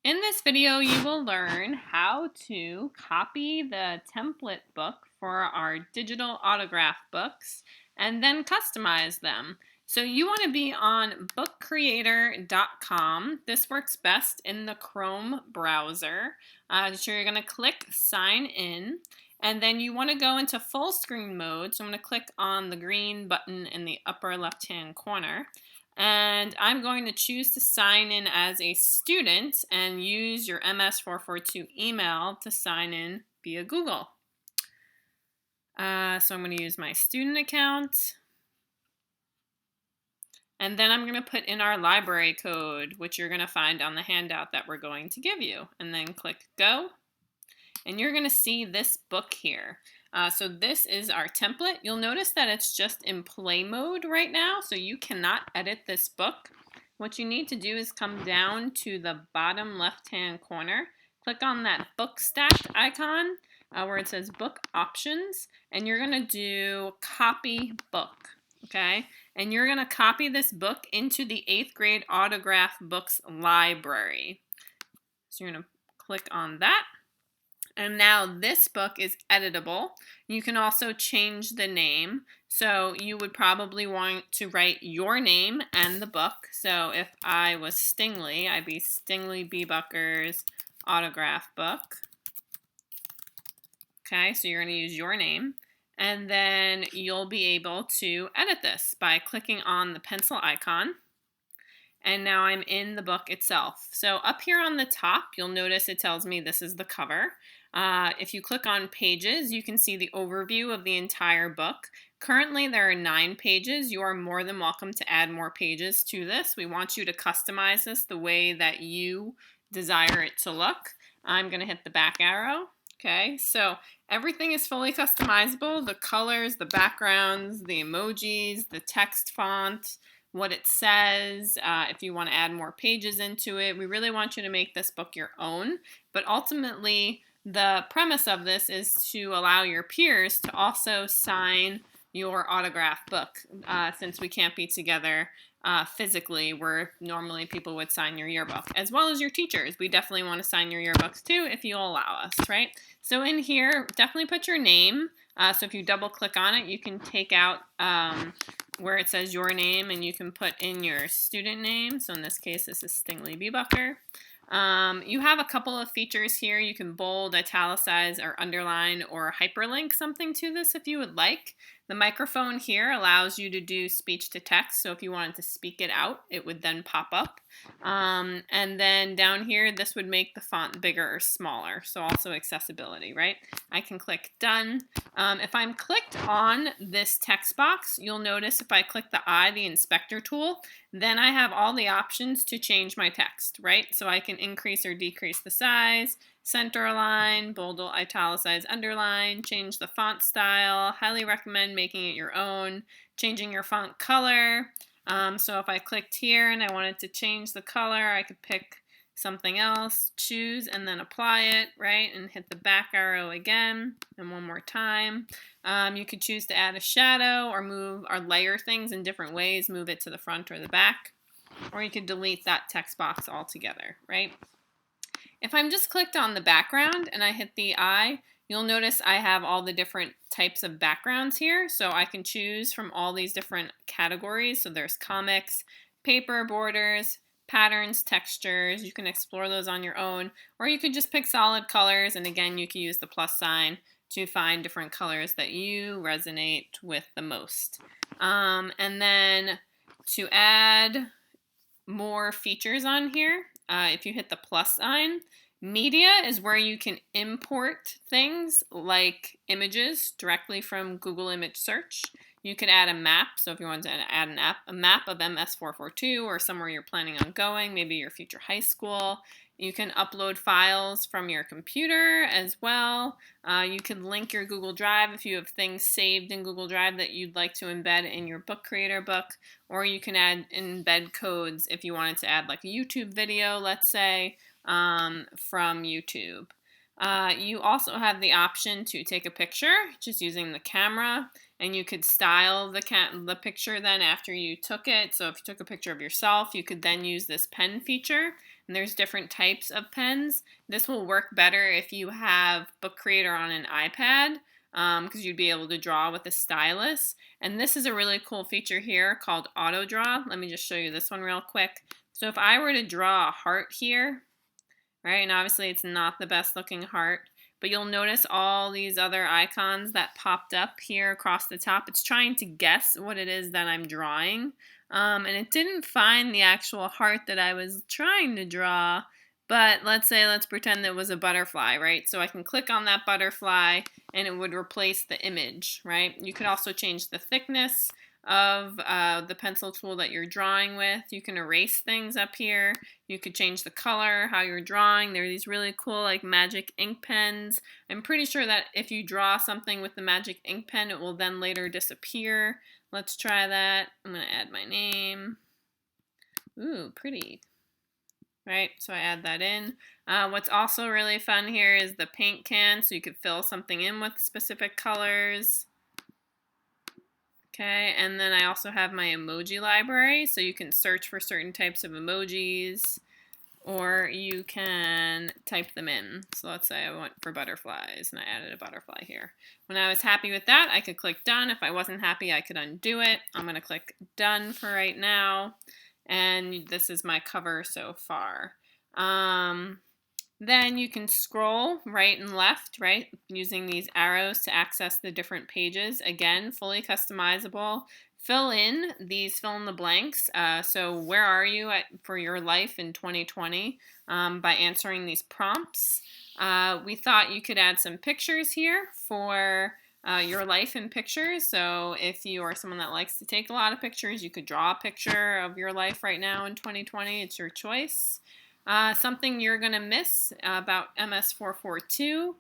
In this video, you will learn how to copy the template book for our digital autograph books and then customize them. So you want to be on bookcreator.com. This works best in the Chrome browser. So you're going to click sign in, and then you want to go into full screen mode. So I'm going to click on the green button in the upper left hand corner. And I'm going to choose to sign in as a student and use your MS442 email to sign in via Google. So I'm going to use my student account. And then I'm going to put in our library code, which you're going to find on the handout that we're going to give you. And then click go. And you're going to see this book here. So this is our template. You'll notice that it's just in play mode right now, so you cannot edit this book. What you need to do is come down to the bottom left-hand corner, click on that book stack icon where it says book options, and you're going to do copy book, okay? And you're going to copy this book into the 8th grade autograph books library. So you're going to click on that. And now this book is editable. You can also change the name. So you would probably want to write your name and the book. So if I was Stingley, I'd be Stingley B. Bucker's autograph book. Okay, so you're going to use your name. And then you'll be able to edit this by clicking on the pencil icon. And now I'm in the book itself. So up here on the top, you'll notice it tells me this is the cover. If you click on pages, you can see the overview of the entire book. Currently, there are 9 pages. You are more than welcome to add more pages to this. We want you to customize this the way that you desire it to look. I'm going to hit the back arrow. Okay, so everything is fully customizable. The colors, the backgrounds, the emojis, the text font, what it says, if you want to add more pages into it. We really want you to make this book your own, but ultimately the premise of this is to allow your peers to also sign your autograph book, since we can't be together physically where normally people would sign your yearbook, as well as your teachers. We definitely want to sign your yearbooks too if you'll allow us, right? So in here, definitely put your name. So if you double click on it, you can take out where it says your name, and you can put in your student name. So in this case, this is Stingley B. Bucker. You have a couple of features here. You can bold, italicize, or underline, or hyperlink something to this if you would like. The microphone here allows you to do speech to text, so if you wanted to speak it out, it would then pop up. And then down here, this would make the font bigger or smaller, so also accessibility, right? I can click done. If I'm clicked on this text box, you'll notice if I click the eye, the inspector tool, then I have all the options to change my text, right? So I can increase or decrease the size, center align, bold, italicize, underline, change the font style. Highly recommend making it your own, changing your font color. So if I clicked here and I wanted to change the color, I could pick something else, choose, and then apply it, right? And hit the back arrow again, and one more time. You could choose to add a shadow or move or layer things in different ways, move it to the front or the back, or you could delete that text box altogether, right? If I'm just clicked on the background and I hit the eye, you'll notice I have all the different types of backgrounds here. So I can choose from all these different categories. So there's comics, paper, borders, patterns, textures. You can explore those on your own, or you could just pick solid colors. And again, you can use the plus sign to find different colors that you resonate with the most. And then to add more features on here, if you hit the plus sign, media is where you can import things like images directly from Google Image Search. You could add a map, so if you want to add a map of MS442 or somewhere you're planning on going, maybe your future high school. You can upload files from your computer as well. You can link your Google Drive if you have things saved in Google Drive that you'd like to embed in your Book Creator book, or you can embed codes if you wanted to add like a YouTube video, let's say, from YouTube. You also have the option to take a picture just using the camera, and you could style the picture then after you took it. So if you took a picture of yourself, you could then use this pen feature. and there's different types of pens. This will work better if you have Book Creator on an iPad, because you'd be able to draw with a stylus. And this is a really cool feature here called Auto Draw. Let me just show you this one real quick. So if I were to draw a heart here, right, and obviously it's not the best looking heart, but you'll notice all these other icons that popped up here across the top. It's trying to guess what it is that I'm drawing. And it didn't find the actual heart that I was trying to draw, but let's pretend it was a butterfly, right? So I can click on that butterfly and it would replace the image, right? You could also change the thickness of the pencil tool that you're drawing with. You can erase things up here. You could change the color, how you're drawing. There are these really cool like magic ink pens. I'm pretty sure that if you draw something with the magic ink pen, it will then later disappear. Let's try that. I'm going to add my name. Ooh, pretty. Right, so I add that in. What's also really fun here is the paint can, so you could fill something in with specific colors. Okay, and then I also have my emoji library, so you can search for certain types of emojis, or you can type them in. So let's say I went for butterflies, and I added a butterfly here. When I was happy with that, I could click done. If I wasn't happy, I could undo it. I'm going to click done for right now, and this is my cover so far. Then you can scroll right and left, right, using these arrows to access the different pages. Again, fully customizable. Fill in the blanks. So where are you for your life in 2020 by answering these prompts. We thought you could add some pictures here for your life in pictures. So if you are someone that likes to take a lot of pictures, you could draw a picture of your life right now in 2020. It's your choice. Something you're going to miss about MS442.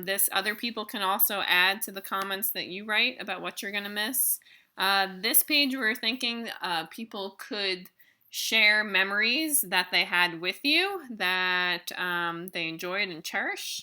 This other people can also add to the comments that you write about what you're going to miss. This page we're thinking people could share memories that they had with you that they enjoyed and cherish.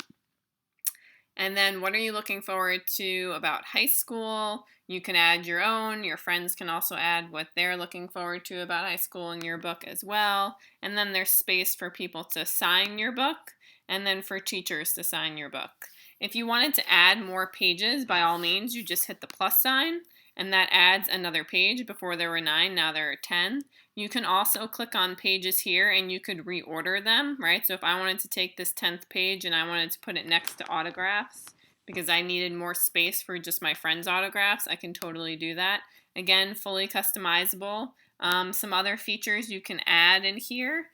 And then what are you looking forward to about high school? You can add your own. Your friends can also add what they're looking forward to about high school in your book as well. And then there's space for people to sign your book and then for teachers to sign your book. If you wanted to add more pages, by all means, you just hit the plus sign and that adds another page. Before there were 9, now there are 10. You can also click on pages here and you could reorder them, right? So if I wanted to take this 10th page and I wanted to put it next to autographs because I needed more space for just my friends' autographs, I can totally do that. Again, fully customizable. Some other features you can add in here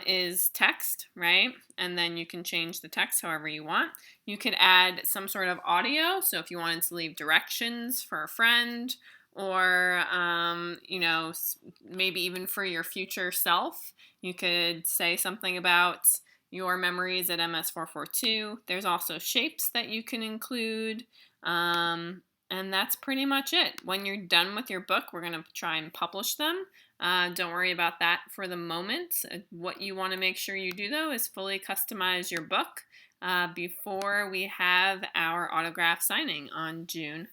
is text, right? And then you can change the text however you want. You could add some sort of audio. So if you wanted to leave directions for a friend or, you know, maybe even for your future self, you could say something about your memories at MS442. There's also shapes that you can include. And that's pretty much it. When you're done with your book, we're going to try and publish them. Don't worry about that for the moment. What you want to make sure you do, though, is fully customize your book before we have our autograph signing on June